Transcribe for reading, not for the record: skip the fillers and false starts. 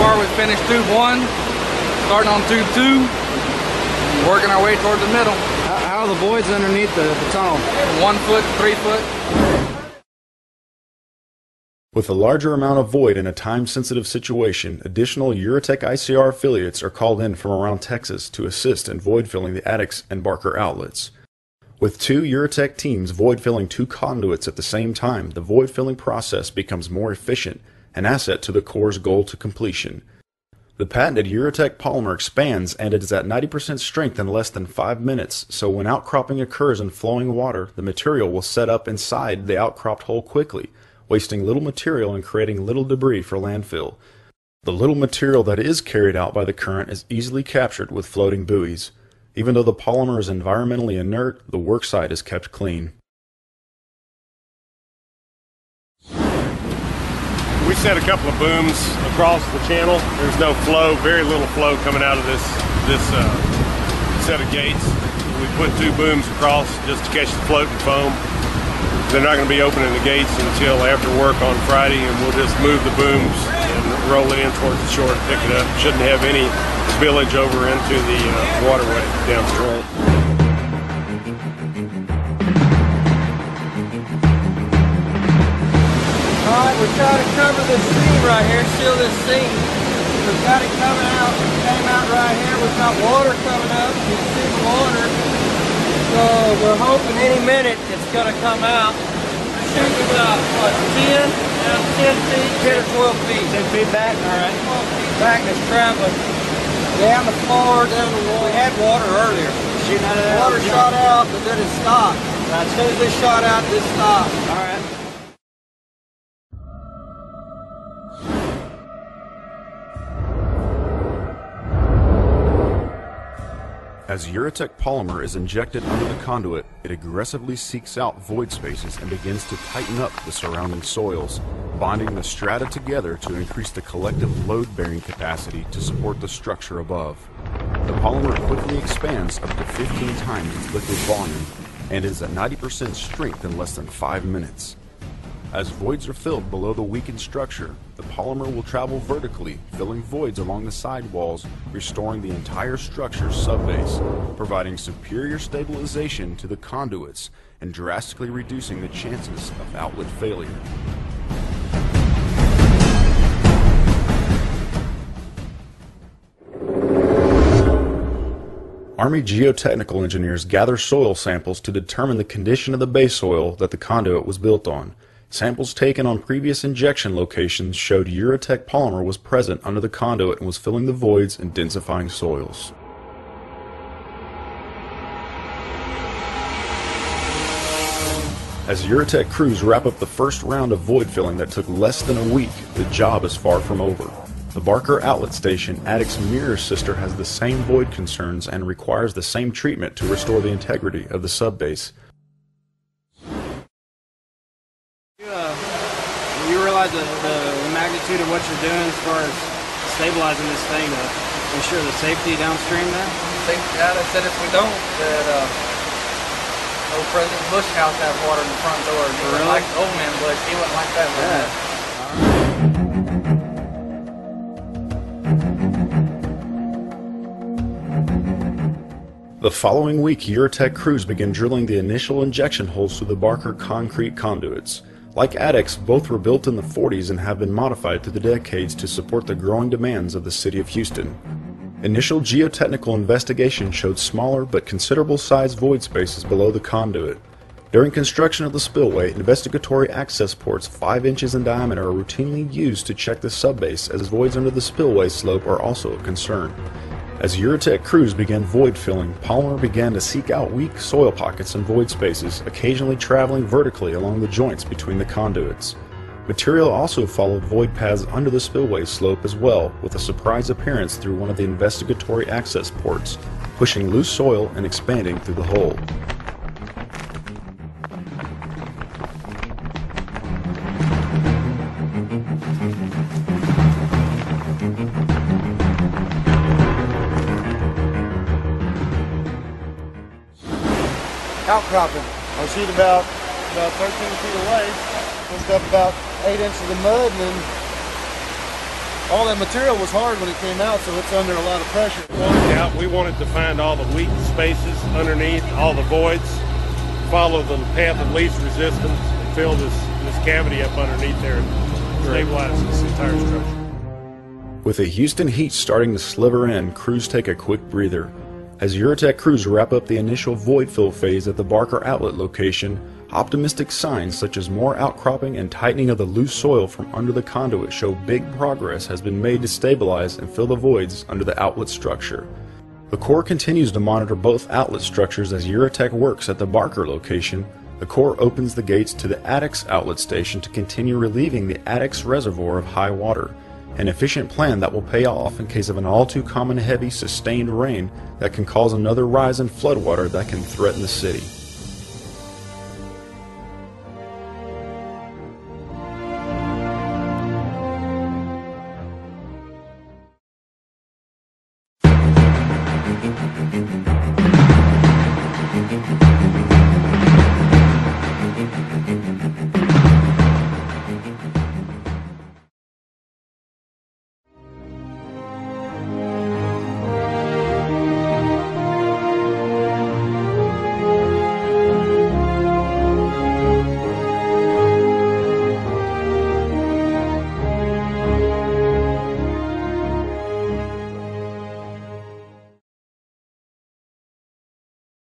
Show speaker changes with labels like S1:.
S1: far we've finished tube 1, starting on tube 2, working our way toward the middle.
S2: How are the voids underneath the tunnel?
S1: 1 foot, 3 foot.
S3: With a larger amount of void in a time-sensitive situation, additional Uretech ICR affiliates are called in from around Texas to assist in void filling the attics and Barker outlets. With 2 Uretech teams void filling 2 conduits at the same time, the void filling process becomes more efficient, an asset to the Corps' goal to completion. The patented Uretech polymer expands and it is at 90% strength in less than 5 minutes, so when outcropping occurs in flowing water, the material will set up inside the outcropped hole quickly, wasting little material and creating little debris for landfill. The little material that is carried out by the current is easily captured with floating buoys. Even though the polymer is environmentally inert, the worksite is kept clean.
S4: We set a couple of booms across the channel. There's no flow, very little flow coming out of this set of gates. We put 2 booms across just to catch the floating foam. They're not going to be opening the gates until after work on Friday, and we'll just move the booms and roll it in towards the shore to pick it up. Shouldn't have any spillage over into the waterway downstream.
S5: Alright, we're trying to cover this seam right here, seal this seam. We've got it coming out. It came out right here. We've got water coming up. You can see the water. So we're hoping any minute it's going to come out. Shooting about, what, 10 feet, 10 or 12 feet.
S2: 10 feet back?
S5: Alright, 12 feet back and it's traveling down the floor, down the wall. We had water earlier.
S2: Shooting out of there?
S5: Water shot out, but then it stopped. As soon as it shot out, this stopped.
S2: Alright.
S3: As Uretech polymer is injected under the conduit, it aggressively seeks out void spaces and begins to tighten up the surrounding soils, bonding the strata together to increase the collective load-bearing capacity to support the structure above. The polymer quickly expands up to 15 times its liquid volume and is at 90% strength in less than 5 minutes. As voids are filled below the weakened structure, the polymer will travel vertically, filling voids along the side walls, restoring the entire structure's subbase, providing superior stabilization to the conduits and drastically reducing the chances of outlet failure. Army geotechnical engineers gather soil samples to determine the condition of the base soil that the conduit was built on. Samples taken on previous injection locations showed Uretech polymer was present under the conduit and was filling the voids and densifying soils. As Uretech crews wrap up the first round of void filling that took less than a week, the job is far from over. The Barker outlet station, attic's mirror sister, has the same void concerns and requires the same treatment to restore the integrity of the subbase.
S2: You realize the magnitude of what you're doing as far as stabilizing this thing to ensure the safety downstream there?
S1: Yeah, they said if we don't, that old President Bush house has water in the front door. He wouldn't like old man Bush. He wouldn't like that.
S3: The following week, Uretech crews begin drilling the initial injection holes through the Barker concrete conduits. Like attics, both were built in the 40s and have been modified through the decades to support the growing demands of the city of Houston. Initial geotechnical investigation showed smaller but considerable sized void spaces below the conduit. During construction of the spillway, investigatory access ports 5 inches in diameter are routinely used to check the subbase, as voids under the spillway slope are also a concern. As Uretech crews began void filling, polymer began to seek out weak soil pockets and void spaces, occasionally traveling vertically along the joints between the conduits. Material also followed void paths under the spillway slope as well, with a surprise appearance through one of the investigatory access ports, pushing loose soil and expanding through the hole.
S5: Outcropping. I shoot about 13 feet away, pushed up about 8 inches of mud, and then
S6: all that material was hard when it came out, so it's under a lot of pressure.
S4: We wanted to find all the weak spaces underneath, all the voids, follow the path of least resistance, and fill this cavity up underneath there and stabilize this entire structure.
S3: With the Houston heat starting to sliver in, crews take a quick breather. As Uretech crews wrap up the initial void fill phase at the Barker outlet location, optimistic signs such as more outcropping and tightening of the loose soil from under the conduit show big progress has been made to stabilize and fill the voids under the outlet structure. The Corps continues to monitor both outlet structures as Uretech works at the Barker location. The Corps opens the gates to the Addicks outlet station to continue relieving the Addicks reservoir of high water, an efficient plan that will pay off in case of an all-too-common heavy, sustained rain that can cause another rise in floodwater that can threaten the city.